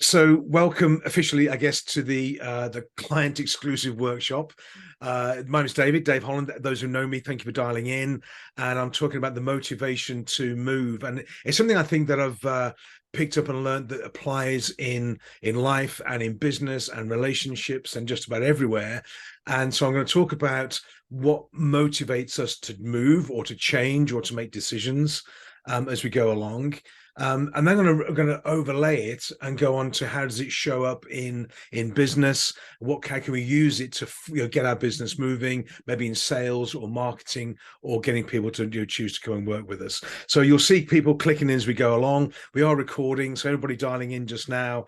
So welcome officially, I guess, to the client exclusive workshop. My name is Dave Holland. Those who know me, thank you for dialing in. And I'm talking about the motivation to move. And it's something I think that I've picked up and learned that applies in life and in business and relationships and just about everywhere. And so I'm going to talk about what motivates us to move or to change or to make decisions as we go along. And then I'm going to overlay it and go on to how does it show up in business? How can we use it to get our business moving, maybe in sales or marketing or getting people to choose to come and work with us. So you'll see people clicking in as we go along. We are recording, so everybody dialing in just now,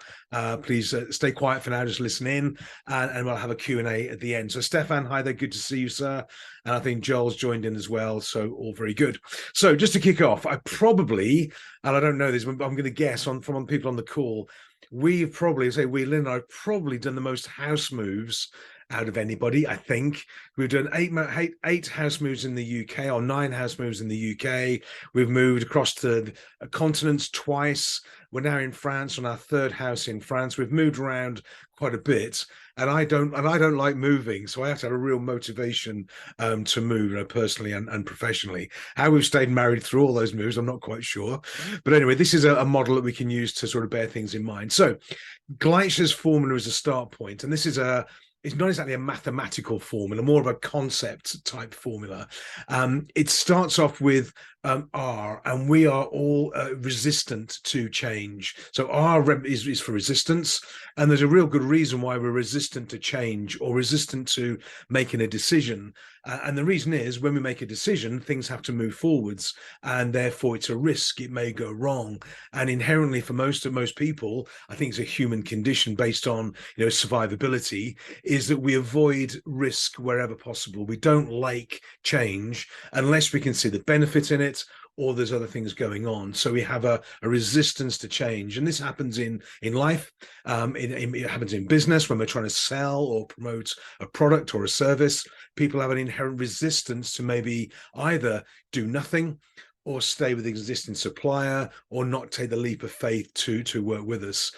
please stay quiet for now, just listen in, and we'll have a Q&A at the end. So Stefan, hi there, good to see you, sir. And I think Joel's joined in as well, so all very good. So just to kick off, and I don't know this, but I'm going to guess from people on the call, we've probably, Lynn and I have probably done the most house moves out of anybody. I think we've done eight house moves in the UK, or 9 house moves in the UK. We've moved across the continents twice. We're now in France on our 3rd house in France. We've moved around quite a bit, and I don't like moving, so I have to have a real motivation to move, personally and professionally. How we've stayed married through all those moves, I'm not quite sure, but anyway, this is a model that we can use to sort of bear things in mind. So Gleischers formula is a start point, and this is it's not exactly a mathematical formula, more of a concept type formula. It starts off with R, and we are all resistant to change. So R is for resistance, and there's a real good reason why we're resistant to change or resistant to making a decision. And the reason is when we make a decision, things have to move forwards, and therefore it's a risk. It may go wrong. And inherently for most people, I think it's a human condition based on survivability, is that we avoid risk wherever possible. We don't like change unless we can see the benefit in it, or there's other things going on. So we have a resistance to change. And this happens in life. It happens in business when we're trying to sell or promote a product or a service. People have an inherent resistance to maybe either do nothing or stay with the existing supplier, or not take the leap of faith to work with us.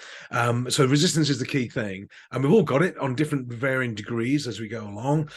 So resistance is the key thing. And we've all got it on different varying degrees as we go along.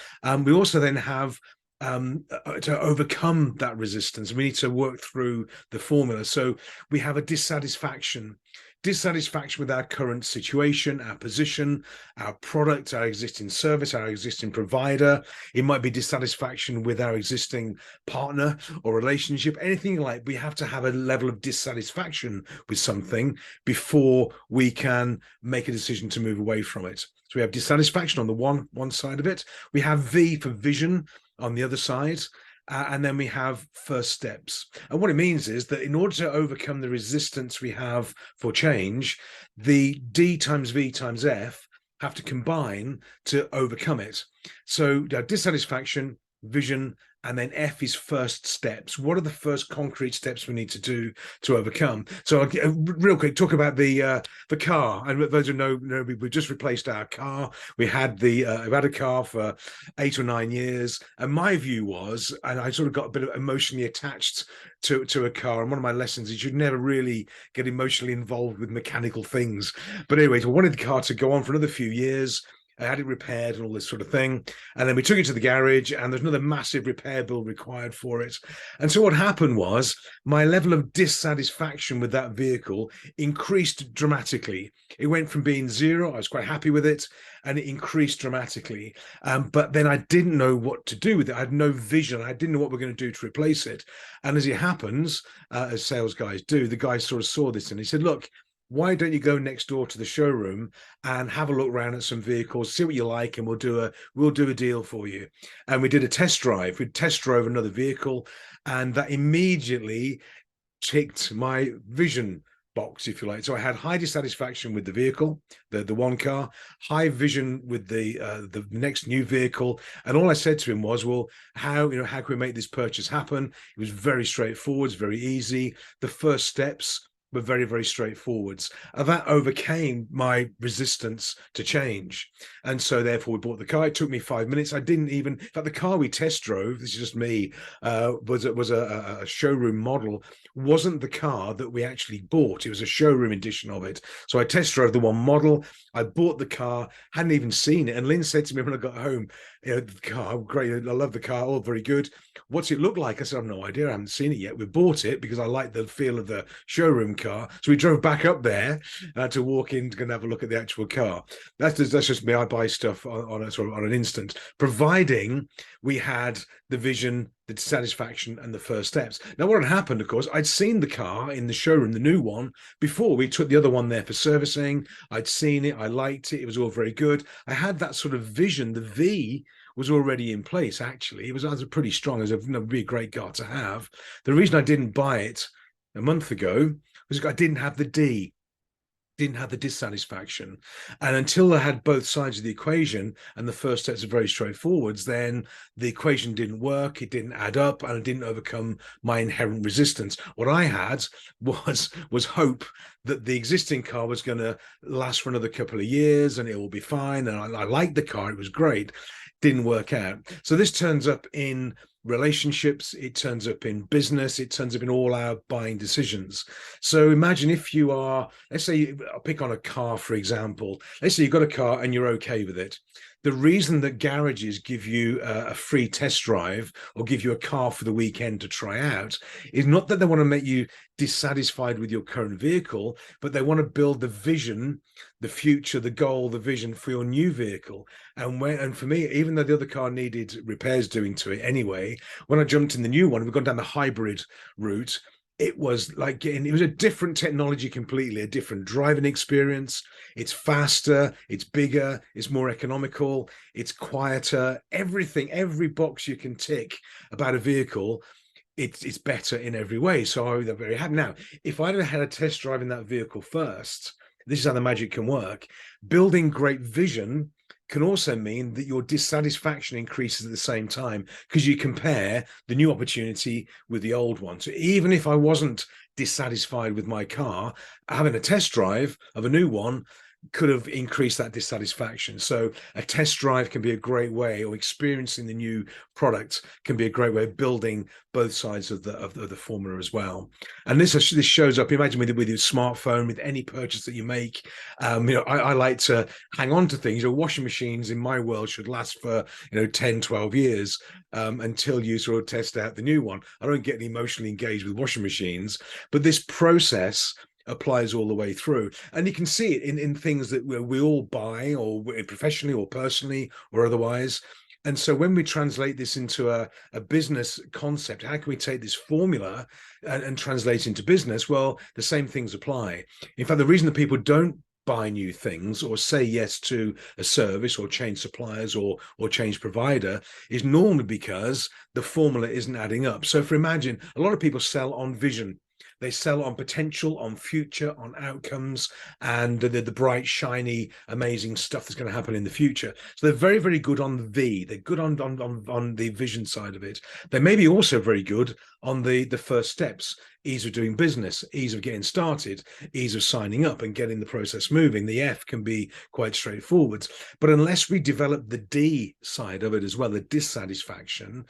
We also then have to overcome that resistance. We need to work through the formula. So we have a dissatisfaction with our current situation, our position, our product, our existing service, our existing provider. It might be dissatisfaction with our existing partner or relationship, anything like. We have to have a level of dissatisfaction with something before we can make a decision to move away from it. So we have dissatisfaction on the one side of it. We have V for vision on the other side. And then we have first steps. And what it means is that in order to overcome the resistance we have for change, the D times V times F have to combine to overcome it. So dissatisfaction, vision, and then F is first steps. What are the first concrete steps we need to do to overcome? So real quick, talk about the car. And those who know, we just replaced our car. We've had a car for 8 or 9 years. And my view was, and I sort of got a bit of emotionally attached to a car. And one of my lessons is you never really get emotionally involved with mechanical things. But anyway, so I wanted the car to go on for another few years. I had it repaired and all this sort of thing. And then we took it to the garage, and there's another massive repair bill required for it. And so what happened was my level of dissatisfaction with that vehicle increased dramatically. It went from being 0, I was quite happy with it, and it increased dramatically. But then I didn't know what to do with it. I had no vision. I didn't know what we're going to do to replace it. And as it happens, as sales guys do, the guy sort of saw this and he said, look, why don't you go next door to the showroom and have a look around at some vehicles, see what you like, and we'll do a deal for you. And we did a test drive. We test drove another vehicle, and that immediately ticked my vision box, if you like. So I had high dissatisfaction with the vehicle, the one car, high vision with the next new vehicle, and all I said to him was, well, how can we make this purchase happen? It was very straightforward, very easy. The first steps were very, very straightforward. And that overcame my resistance to change. And so therefore we bought the car. It took me 5 minutes. I didn't even, in fact, the car we test drove, this is just me, was a showroom model, wasn't the car that we actually bought. It was a showroom edition of it. So I test drove the one model. I bought the car, hadn't even seen it. And Lynn said to me when I got home, the car, great, I love the car, all very good. What's it look like? I said, I've no idea. I haven't seen it yet. We bought it because I like the feel of the showroom car. So we drove back up there to walk in to have a look at the actual car. That's just me. I buy stuff on a sort of on an instant, providing we had the vision, the satisfaction, and the first steps. Now, what had happened, of course, I'd seen the car in the showroom, the new one, before. We took the other one there for servicing. I'd seen it. I liked it. It was all very good. I had that sort of vision. The V was already in place, actually. It was pretty strong. It was a really great car to have. The reason I didn't buy it a month ago was I didn't have the D. Didn't have the dissatisfaction, and until I had both sides of the equation and the first steps are very straightforward, then the equation didn't work, it didn't add up, and it didn't overcome my inherent resistance. What I had was hope that the existing car was going to last for another couple of years and it will be fine, and I liked the car, it was great. Didn't work out. So this turns up in relationships, it turns up in business, it turns up in all our buying decisions. So imagine if you are, let's say, I'll pick on a car, for example. Let's say you've got a car and you're okay with it. The reason that garages give you a free test drive or give you a car for the weekend to try out is not that they want to make you dissatisfied with your current vehicle, but they want to build the vision, the future, the goal, the vision for your new vehicle. And for me, even though the other car needed repairs doing to it anyway, when I jumped in the new one, we've gone down the hybrid route. It was like it was a different technology completely, a different driving experience. It's faster, it's bigger, it's more economical, it's quieter. Everything, every box you can tick about a vehicle, it's better in every way. So I was very happy. Now, if I'd have had a test drive in that vehicle first, this is how the magic can work. Building great vision can also mean that your dissatisfaction increases at the same time because you compare the new opportunity with the old one. So even if I wasn't dissatisfied with my car, having a test drive of a new one could have increased that dissatisfaction. So a test drive can be a great way, or experiencing the new product can be a great way of building both sides of the formula as well. And this shows up, imagine with your smartphone, with any purchase that you make. I like to hang on to things. Washing machines in my world should last for 10, 12 years until you sort of test out the new one. I don't get emotionally engaged with washing machines, but this process applies all the way through, and you can see it in things that we all buy, or professionally or personally or otherwise. And so when we translate this into a business concept, how can we take this formula and translate into business? Well, the same things apply. In fact, the reason that people don't buy new things or say yes to a service or change suppliers or change provider is normally because the formula isn't adding up. So imagine a lot of people sell on vision. They sell on potential, on future, on outcomes, and the bright, shiny, amazing stuff that's going to happen in the future. So they're very, very good on the V. They're good on the vision side of it. They may be also very good on the first steps: ease of doing business, ease of getting started, ease of signing up and getting the process moving. The F can be quite straightforward. But unless we develop the D side of it as well, the dissatisfaction,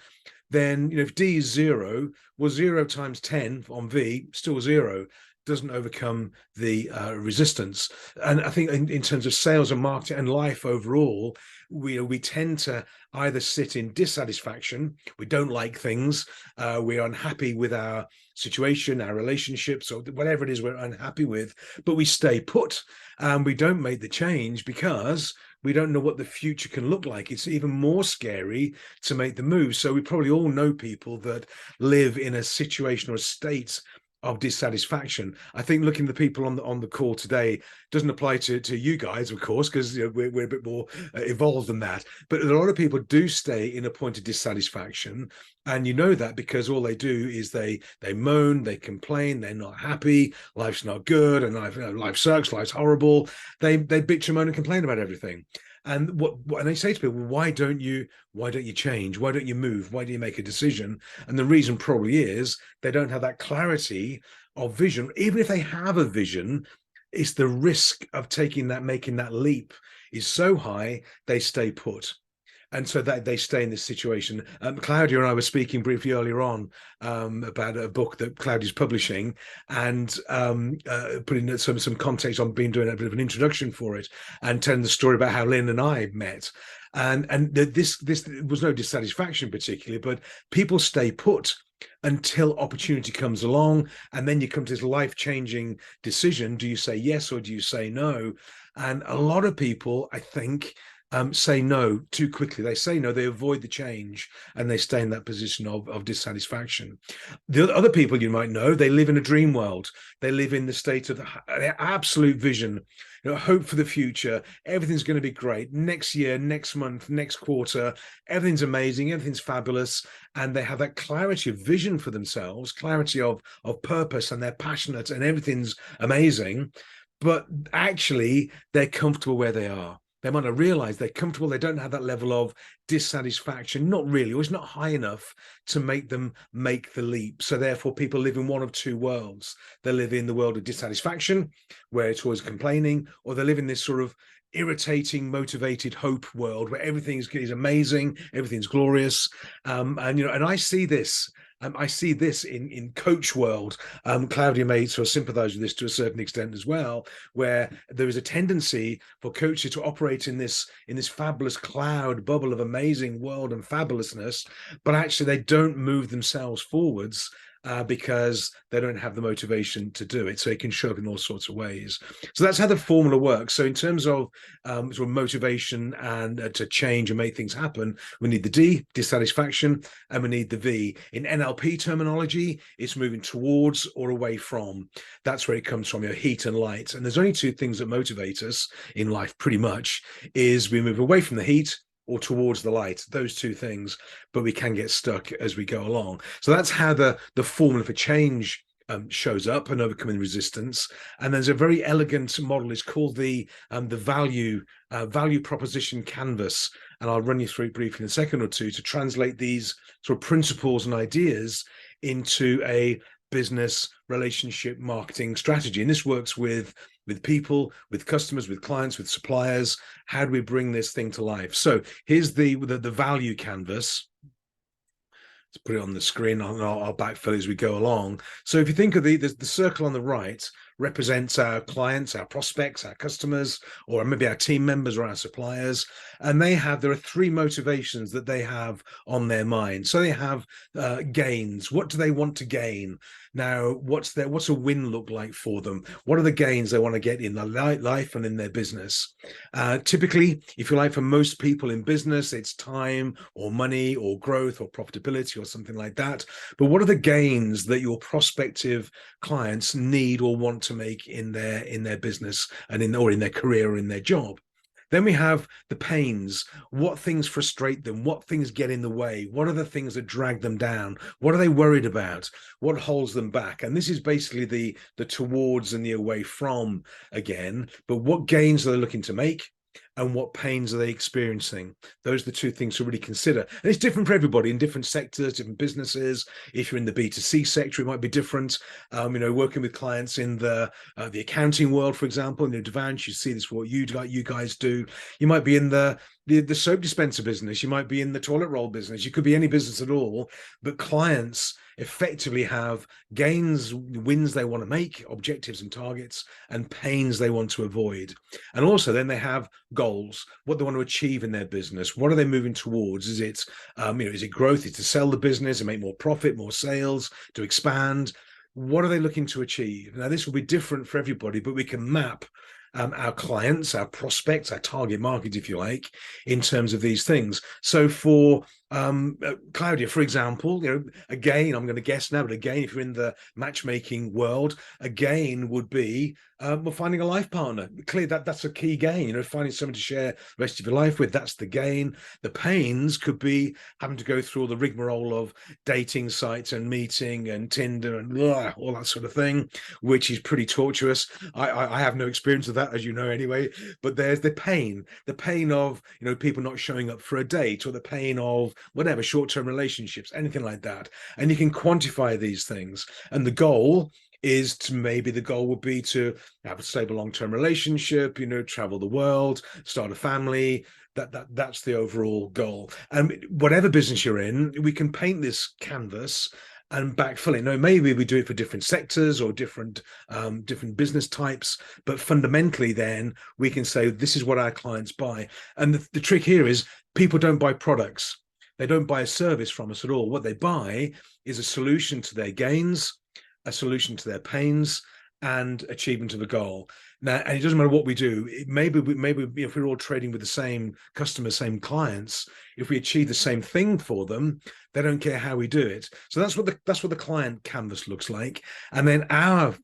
then if D is 0, well, 0 times 10 on V, still 0, doesn't overcome the resistance. And I think in terms of sales and marketing and life overall, we tend to either sit in dissatisfaction, we don't like things, we're unhappy with our situation, our relationships, or whatever it is we're unhappy with, but we stay put and we don't make the change because we don't know what the future can look like. It's even more scary to make the move. So we probably all know people that live in a situation or a state of dissatisfaction. I think looking at the people on the call today doesn't apply to you guys, of course, because we're a bit more evolved than that. But a lot of people do stay in a point of dissatisfaction, and that because all they do is they moan, they complain, they're not happy, life's not good, and life sucks, life's horrible. They bitch and moan and complain about everything. And and they say to people, why don't you change? Why don't you move? Why do you make a decision? And the reason probably is they don't have that clarity of vision. Even if they have a vision, it's the risk of making that leap is so high, they stay put. And so that they stay in this situation. Claudia and I were speaking briefly earlier on about a book that Claudia's publishing, and putting some context on, being doing a bit of an introduction for it, and telling the story about how Lynn and I met. And this was no dissatisfaction particularly, but people stay put until opportunity comes along, and then you come to this life-changing decision. Do you say yes or do you say no? And a lot of people, I think, say no too quickly. They say no, they avoid the change, and they stay in that position of dissatisfaction. The other people you might know, they live in a dream world. They live in the state of the absolute vision, hope for the future. Everything's going to be great next year, next month, next quarter. Everything's amazing. Everything's fabulous. And they have that clarity of vision for themselves, clarity of purpose, and they're passionate and everything's amazing. But actually, they're comfortable where they are. They might not realize they're comfortable. They don't have that level of dissatisfaction, not really, or it's not high enough to make them make the leap. So therefore, people live in one of two worlds. They live in the world of dissatisfaction, where it's always complaining, or they live in this sort of irritating, motivated hope world where everything is amazing, everything's glorious. And I see this. I see this in coach world. Claudia may sort of sympathize with this to a certain extent as well, where there is a tendency for coaches to operate in this fabulous cloud bubble of amazing world and fabulousness, but actually they don't move themselves forwards. Because they don't have the motivation to do it. So it can show up in all sorts of ways. So that's how the formula works. So in terms of sort of motivation and to change and make things happen, we need the D, dissatisfaction, and we need the V. In NLP terminology, it's moving towards or away from. That's where it comes from, heat and light. And there's only two things that motivate us in life pretty much, is we move away from the heat or towards the light, those two things, but we can get stuck as we go along. So that's how the formula for change shows up and overcoming resistance. And there's a very elegant model. It's called the value proposition canvas. And I'll run you through it briefly in a second or two to translate these sort of principles and ideas into a business relationship marketing strategy. And this works with people, with customers, with clients, with suppliers. How do we bring this thing to life? So here's the value canvas. Let's put it on the screen. I'll backfill as we go along. So if you think of the circle on the right represents our clients, our prospects, our customers, or maybe our team members or our suppliers. And there are three motivations that they have on their mind. So they have gains. What do they want to gain? Now, what's a win look like for them? What are the gains they want to get in their life and in their business? Typically, if you like, for most people in business, it's time or money or growth or profitability or something like that. But what are the gains that your prospective clients need or want to make in their business and in their career or in their job? Then we have the pains. What things frustrate them? What things get in the way? What are the things that drag them down? What are they worried about? What holds them back? And this is basically the towards and the away from again. But what gains are they looking to make? And what pains are they experiencing? Those are the two things to really consider. And it's different for everybody in different sectors, different businesses. If you're in the B2C sector, it might be different. Working with clients in the accounting world, for example, Devansh, you see this for what you guys do. You might be in the soap dispenser business. You might be in the toilet roll business. You could be any business at all. But clients effectively have gains, wins they want to make, objectives and targets, and pains they want to avoid. And also then they have goals, what they want to achieve in their business. What are they moving towards? Is it growth? Is it to sell the business and make more profit, more sales, to expand? What are they looking to achieve? Now, this will be different for everybody, but we can map our clients, our prospects, our target market, if you like, in terms of these things. So for Claudia, for example, again, I'm going to guess now, but again, if you're in the matchmaking world, again would be well, finding a life partner. Clearly, that's a key gain. Finding someone to share the rest of your life with, that's the gain. The pains could be having to go through all the rigmarole of dating sites and meeting and Tinder and all that sort of thing, which is pretty torturous. I have no experience of that, as you know, anyway. But there's the pain of people not showing up for a date, or the pain of whatever, short-term relationships, anything like that. And you can quantify these things. And the goal would be to have a stable long-term relationship, travel the world, start a family. That's the overall goal. And whatever business you're in, we can paint this canvas and backfill it. No, maybe we do it for different sectors or different business types, but fundamentally, then we can say this is what our clients buy. And the trick here is people don't buy products. They don't buy a service from us at all. What they buy is a solution to their gains, a solution to their pains, and achievement of a goal. Now, and it doesn't matter what we do. Maybe if we're all trading with the same customers, same clients, if we achieve the same thing for them, they don't care how we do it. So that's what the client canvas looks like. And then our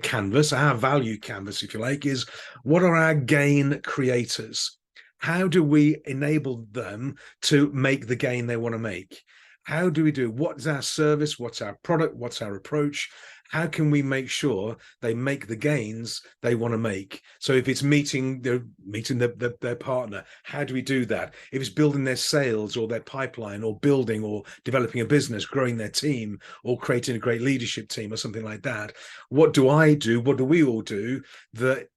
canvas, our value canvas, if you like, is what are our gain creators? How do we enable them to make the gain they want to make? How do we do? What's our service? What's our product? What's our approach? How can we make sure they make the gains they want to make? So if it's meeting their partner, how do we do that? If it's building their sales or their pipeline, or building or developing a business, growing their team, or creating a great leadership team or something like that, what do I do? What do we all do that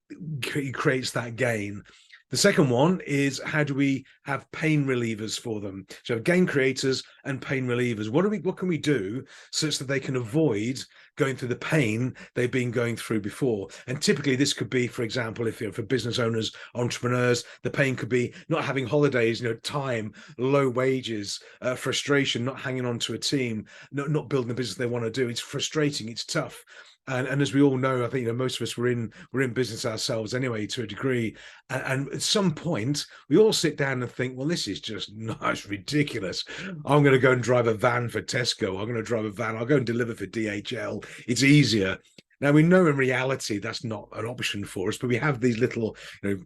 creates that gain? The second one is, how do we have pain relievers for them? So gain creators and pain relievers. What can we do such that they can avoid going through the pain they've been going through before? And typically this could be, for example, if for business owners, entrepreneurs, the pain could be not having holidays, time, low wages, frustration, not hanging on to a team, not building the business they want to do. It's frustrating, it's tough. And as we all know, I think most of us we're in business ourselves anyway, to a degree. And at some point, we all sit down and think, well, this is just it's ridiculous. I'm going to go and drive a van for Tesco. I'm going to drive a van. I'll go and deliver for DHL. It's easier. Now, we know in reality that's not an option for us, but we have these little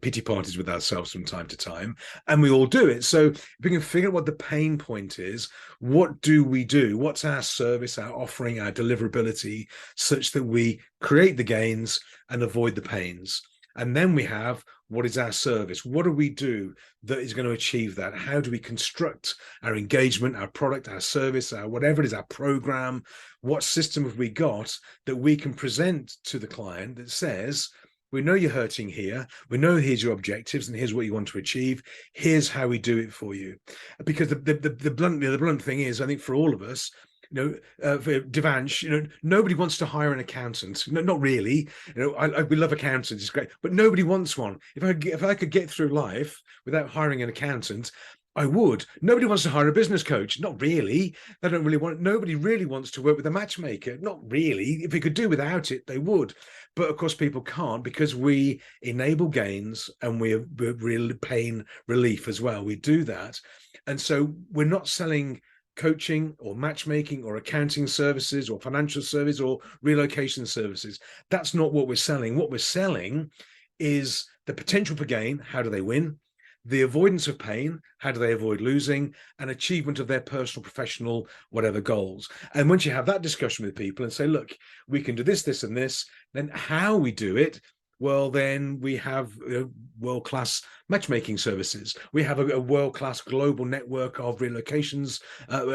pity parties with ourselves from time to time, and we all do it. So if we can figure out what the pain point is, what do we do? What's our service, our offering, our deliverability, such that we create the gains and avoid the pains? And then we have, what is our service? What do we do that is going to achieve that? How do we construct our engagement, our product, our service, our whatever it is, our program? What system have we got that we can present to the client that says, we know you're hurting here. We know here's your objectives and here's what you want to achieve. Here's how we do it for you. Because the blunt thing is, I think for all of us, for Devansh, nobody wants to hire an accountant. No, not really. We love accountants; it's great, but nobody wants one. If I could get through life without hiring an accountant, I would. Nobody wants to hire a business coach. Not really. They don't really want. Nobody really wants to work with a matchmaker. Not really. If they could do without it, they would. But of course, people can't, because we enable gains and we're real pain relief as well. We do that, and so we're not selling coaching or matchmaking or accounting services or financial service or relocation services. That's not what we're selling. What we're selling is the potential for gain. How do they win? The avoidance of pain. How do they avoid losing? And achievement of their personal, professional, whatever goals. And once you have that discussion with people and say, look, we can do this, this, and this, then how we do it, well, then we have world-class matchmaking services. We have a world-class global network of relocations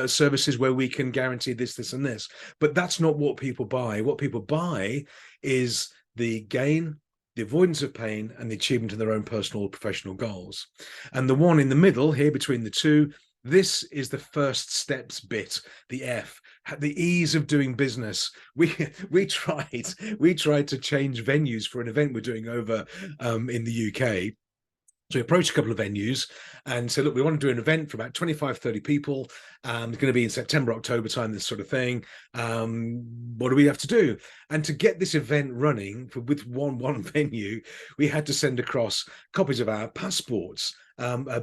services where we can guarantee this, this, and this. But that's not what people buy. What people buy is the gain, the avoidance of pain, and the achievement of their own personal or professional goals. And the one in the middle here between the two, this is the first steps bit, the F, the ease of doing business. We tried to change venues for an event we're doing over in the UK. So we approached a couple of venues and said, look, we want to do an event for about 25, 30 people. It's going to be in September, October time, this sort of thing. What do we have to do? And to get this event running with one venue, we had to send across copies of our passports,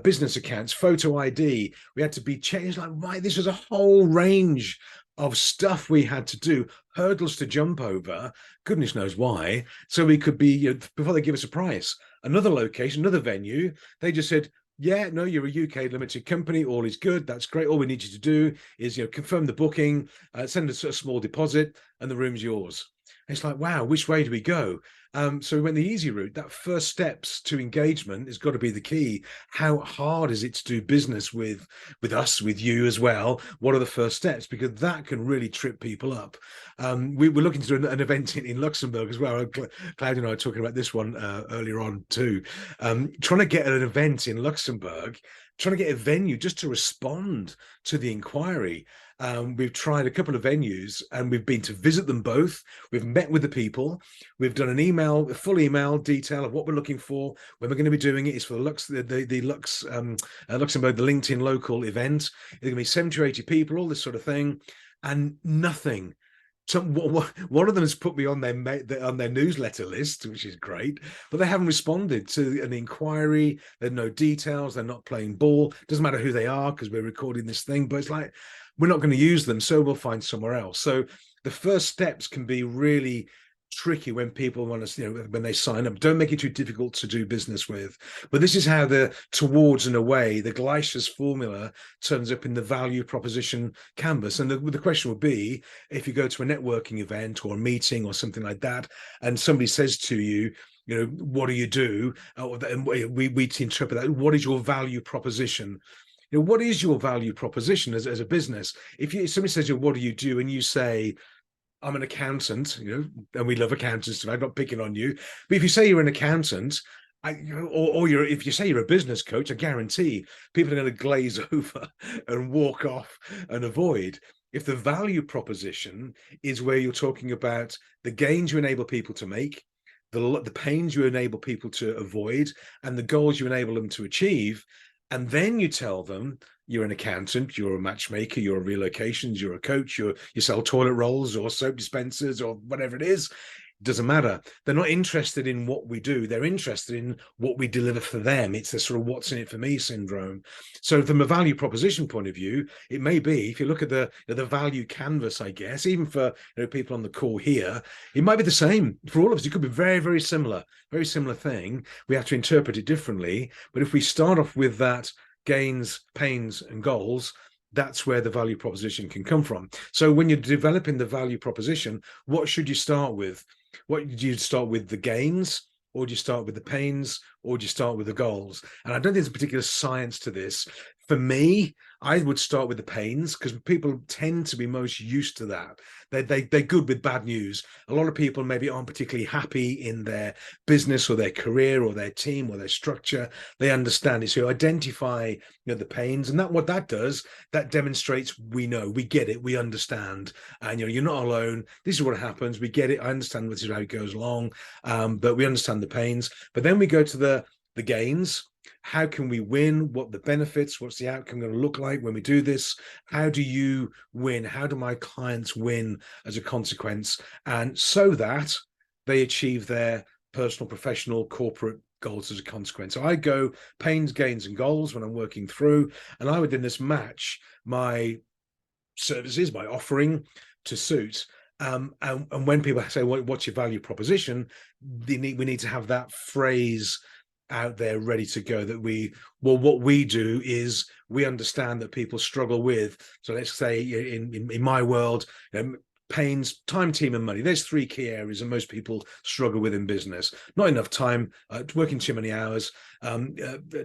business accounts, photo ID. We had to be changed. Like, right, this was a whole range of stuff we had to do, hurdles to jump over, goodness knows why, so we could be, before they give us a price. Another location, another venue, they just said, yeah, no, you're a UK limited company. All is good. That's great. All we need you to do is, confirm the booking, send us a small deposit, and the room's yours. And it's like, wow, which way do we go? So we went the easy route. That first steps to engagement has got to be the key. How hard is it to do business with us, with you as well? What are the first steps? Because that can really trip people up. We were looking to do an event in Luxembourg as well. Claudia and I were talking about this one earlier on too. Trying to get an event in Luxembourg, trying to get a venue just to respond to the inquiry. We've tried a couple of venues and we've been to visit them both. We've met with the people. We've done a full email detail of what we're looking for, when we're going to be doing it. It's for the Luxembourg, the LinkedIn local event. There's going to be 70 or 80 people, all this sort of thing, and nothing. So one of them has put me on their newsletter list, which is great, but they haven't responded to an inquiry. There are no details. They're not playing ball. Doesn't matter who they are because we're recording this thing, but it's like, we're not going to use them, so we'll find somewhere else. So the first steps can be really tricky when people want to, when they sign up. Don't make it too difficult to do business with. But this is how towards and away, the Gleischers formula turns up in the value proposition canvas. And the question would be, if you go to a networking event or a meeting or something like that, and somebody says to you, what do you do? And we interpret that. What is your value proposition? What is your value proposition as a business? If somebody says, what do you do? And you say, I'm an accountant, and we love accountants, so I'm not picking on you. But if you say you're an accountant, if you say you're a business coach, I guarantee people are going to glaze over and walk off and avoid. If the value proposition is where you're talking about the gains you enable people to make, the pains you enable people to avoid, and the goals you enable them to achieve, and then you tell them you're an accountant, you're a matchmaker, you're a relocations, you're a coach, you sell toilet rolls or soap dispensers or whatever it is. It doesn't matter. They're not interested in what we do. They're interested in what we deliver for them. It's the sort of what's in it for me syndrome. So from a value proposition point of view, it may be, if you look at the value canvas, I guess, even for people on the call here, it might be the same for all of us. It could be very, very similar thing. We have to interpret it differently. But if we start off with that gains, pains, and goals, that's where the value proposition can come from. So when you're developing the value proposition, what should you start with? What do you start with, the gains, or do you start with the pains, or do you start with the goals? And I don't think there's a particular science to this. For me, I would start with the pains because people tend to be most used to that. They're good with bad news. A lot of people maybe aren't particularly happy in their business or their career or their team or their structure. They understand it. So identify the pains, and what that does, that demonstrates we know, we get it, we understand, and you're not alone. This is what happens. We get it. I understand this is how it goes along, but we understand the pains. But then we go to the gains. How can we win? What the benefits? What's the outcome going to look like when we do this? How do you win? How do my clients win as a consequence? And so that they achieve their personal, professional, corporate goals as a consequence. So I go pains, gains, and goals when I'm working through, and I would then just match my services, my offering to suit. And when people say, what's your value proposition? We need to have that phrase out there ready to go, that what we do is we understand that people struggle with. So let's say in my world, pains, time, team, and money. There's three key areas that most people struggle with in business. Not enough time, working too many hours,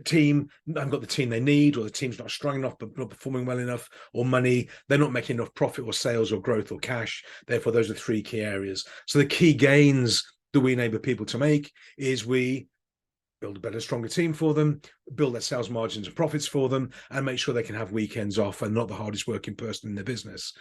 team, haven't got the team they need, or the team's not strong enough but not performing well enough, or money, they're not making enough profit or sales or growth or cash. Therefore, those are three key areas. So the key gains that we enable people to make is we build a better, stronger team for them, build their sales margins and profits for them, and make sure they can have weekends off and not the hardest working person in their business.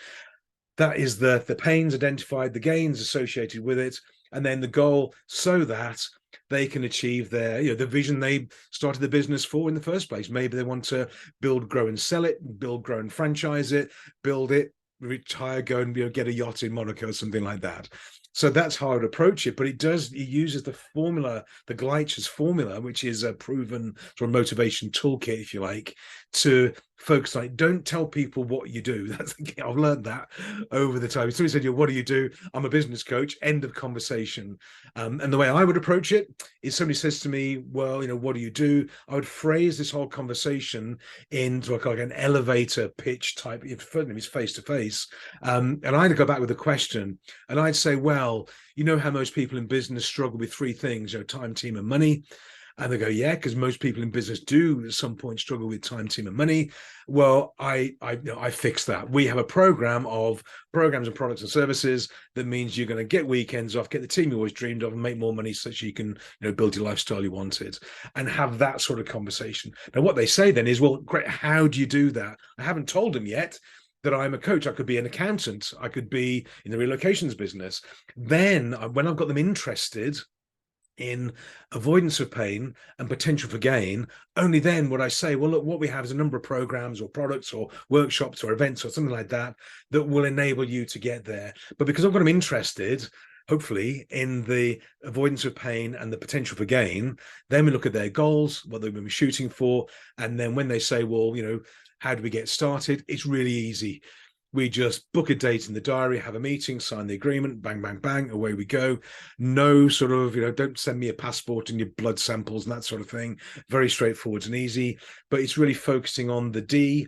That is the pains identified, the gains associated with it, and then the goal, so that they can achieve their, the vision they started the business for in the first place. Maybe they want to build, grow, and sell it, build, grow, and franchise it, build it, retire, go and get a yacht in Monaco or something like that. So that's how I would approach it. But it uses the formula, the Gleischers formula, which is a proven sort of motivation toolkit, if you like, to focus on it. Don't tell people what you do. That's I've learned that over the time. Somebody said, what do you do? I'm a business coach. End of conversation. And the way I would approach it is somebody says to me, well, what do you do? I would phrase this whole conversation into like an elevator pitch type, if it's face to face. And I'd go back with a question and I'd say, well, you know how most people in business struggle with three things, time, team, and money. And they go, yeah, because most people in business do at some point struggle with time, team, and money. Well, I fix that. We have a program of programs and products and services that means you're going to get weekends off, get the team you always dreamed of, and make more money so that you can build your lifestyle you wanted, and have that sort of conversation. Now, what they say then is, well, great, how do you do that? I haven't told them yet that I'm a coach. I could be an accountant. I could be in the relocations business. Then when I've got them interested in avoidance of pain and potential for gain, only then would I say, well, look, what we have is a number of programs or products or workshops or events or something like that that will enable you to get there. But because I've got them interested, hopefully, in the avoidance of pain and the potential for gain, then we look at their goals, what they've been shooting for. And then when they say, well, how do we get started? It's really easy. We just book a date in the diary, have a meeting, sign the agreement, bang, bang, bang, away we go. No sort of, don't send me a passport and your blood samples and that sort of thing. Very straightforward and easy, but it's really focusing on the D.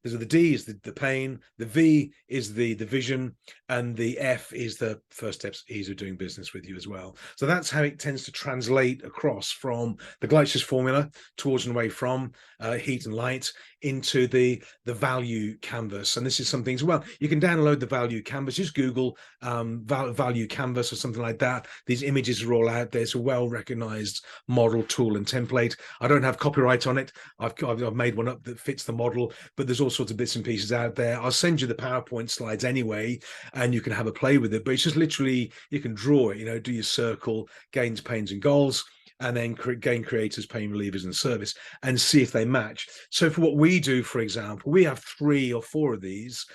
So the D is the pain, the V is the vision, and the F is the first steps, ease of doing business with you as well. So that's how it tends to translate across from the Gleichers formula towards and away from heat and light into the value canvas. And this is something as well. You can download the value canvas. Just Google value canvas or something like that. These images are all out there. It's a well-recognized model, tool, and template. I don't have copyright on it. I've made one up that fits the model, but there's all sorts of bits and pieces out there. I'll send you the PowerPoint slides anyway, and you can have a play with it. But it's just literally, you can draw it, do your circle, gains, pains, and goals, and then gain creators, pain relievers, and service, and see if they match. So for what we do, for example, we have 3 or 4 of these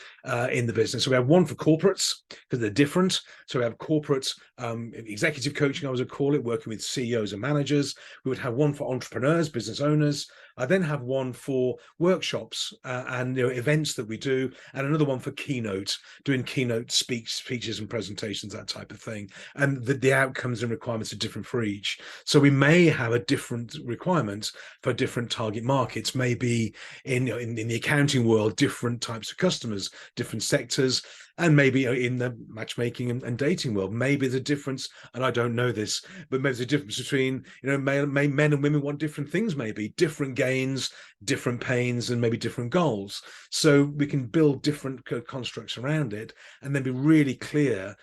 in the business. So we have one for corporates because they're different. So we have corporate executive coaching, I would call it, working with CEOs and managers. We would have one for entrepreneurs, business owners. I then have one for workshops and events that we do, and another one for keynote, doing keynote speeches and presentations, that type of thing. And the outcomes and requirements are different for each. So we may have a different requirement for different target markets, maybe in the accounting world, different types of customers, different sectors. And maybe in the matchmaking and dating world, maybe there's a difference, and I don't know this, but maybe there's a difference between, men and women want different things, maybe different gains, different pains, and maybe different goals. So we can build different constructs around it and then be really clear.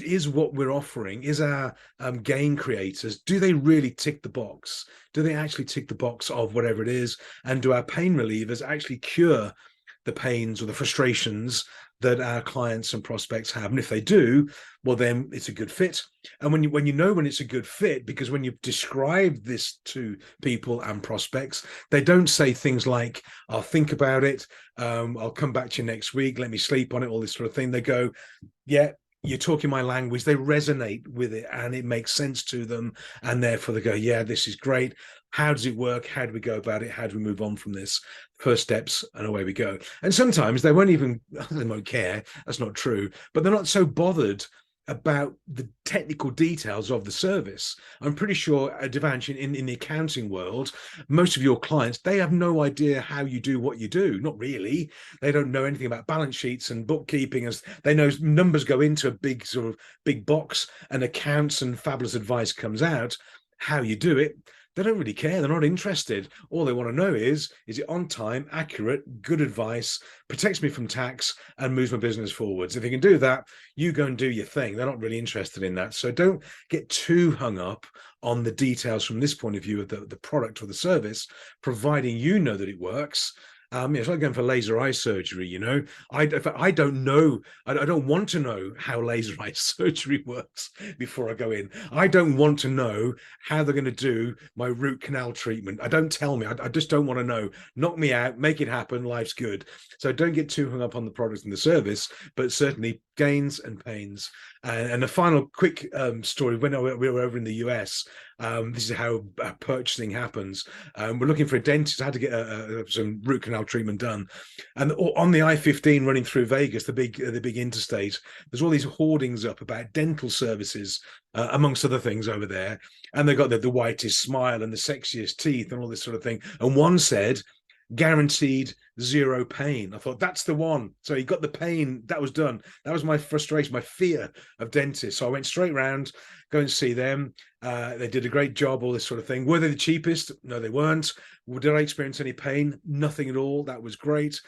Is what we're offering, is our gain creators, do they really tick the box? Do they actually tick the box of whatever it is? And do our pain relievers actually cure the pains or the frustrations that our clients and prospects have? And if they do, well, then it's a good fit. And when you know when it's a good fit, because when you describe this to people and prospects, they don't say things like, I'll think about it, I'll come back to you next week, let me sleep on it, all this sort of thing. They go, yeah, you're talking my language. They resonate with it and it makes sense to them. And therefore they go, yeah, this is great. How does it work? How do we go about it? How do we move on from this? First steps, and away we go. And sometimes they won't care. That's not true, but they're not so bothered about the technical details of the service. I'm pretty sure, Devansh, in the accounting world, most of your clients, they have no idea how you do what you do. Not really. They don't know anything about balance sheets and bookkeeping. As they know numbers go into a big box and accounts and fabulous advice comes out. How you do it, they don't really care. They're not interested. All they want to know is it on time, accurate, good advice, protects me from tax, and moves my business forwards. If you can do that, you go and do your thing. They're not really interested in that. So don't get too hung up on the details from this point of view of the product or the service, providing you know that it works. It's like going for laser eye surgery. I don't know. I don't want to know how laser eye surgery works before I go in. I don't want to know how they're going to do my root canal treatment. Don't tell me. I just don't want to know. Knock me out, make it happen. Life's good. So don't get too hung up on the product and the service, but certainly gains and pains. And the final quick story, when we were over in the US, this is how purchasing happens. We're looking for a dentist. I had to get some root canal treatment done, and on the I-15 running through Vegas, the big interstate, there's all these hoardings up about dental services, amongst other things over there, and they got the whitest smile and the sexiest teeth and all this sort of thing. And one said, guaranteed zero pain. I thought, that's the one. So he got the pain. That was done. That was my frustration, my fear of dentists. So I went straight round, go and see them. They did a great job, all this sort of thing. Were they the cheapest? No, they weren't. Did I experience any pain? Nothing at all. That was great.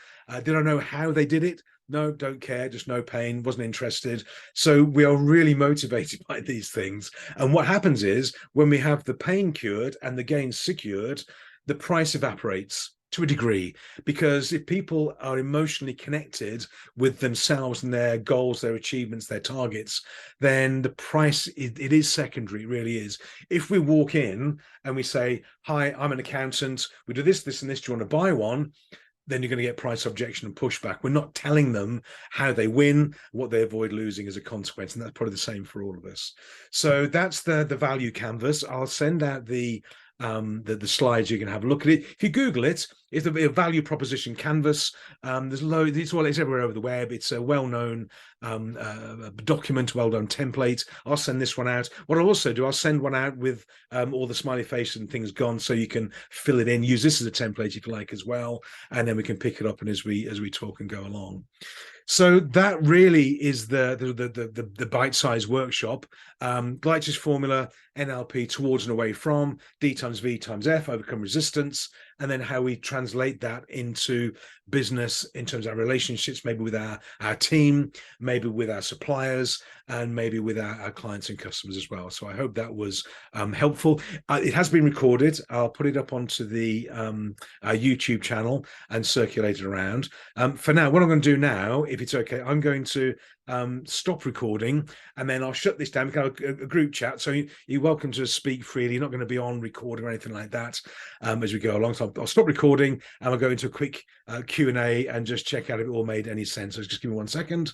Did I know how they did it? No, don't care, just no pain, wasn't interested. So we are really motivated by these things. And what happens is, when we have the pain cured and the gain secured, the price evaporates to a degree, because if people are emotionally connected with themselves and their goals, their achievements, their targets, then the price, it is secondary. It really is. If we walk in and we say, hi, I'm an accountant, we do this, this, and this, do you want to buy one? Then you're going to get price objection and pushback. We're not telling them how they win, what they avoid losing as a consequence. And that's probably the same for all of us. So that's the value canvas. I'll send out the slides. You can have a look at it. If you Google it, it's a value proposition canvas. There's loads. It's everywhere over the web. It's a well-known document, well-known template. I'll send this one out. What I'll also do, I'll send one out with all the smiley face and things gone, so you can fill it in. Use this as a template if you like as well, and then we can pick it up and as we talk and go along. So that really is the bite-sized workshop. Gleischers formula, NLP, towards and away from, D times V times F, overcome resistance, and then how we translate that into business in terms of our relationships, maybe with our team, maybe with our suppliers, and maybe with our clients and customers as well. So I hope that was helpful. It has been recorded. I'll put it up onto the YouTube channel and circulate it around. For now, what I'm going to do now, if it's okay, I'm going to stop recording, and then I'll shut this down. We can have a group chat, so you're welcome to speak freely. You're not going to be on recording or anything like that as we go along. So I'll stop recording and I'll go into a quick Q&A and just check out if it all made any sense. So just give me 1 second.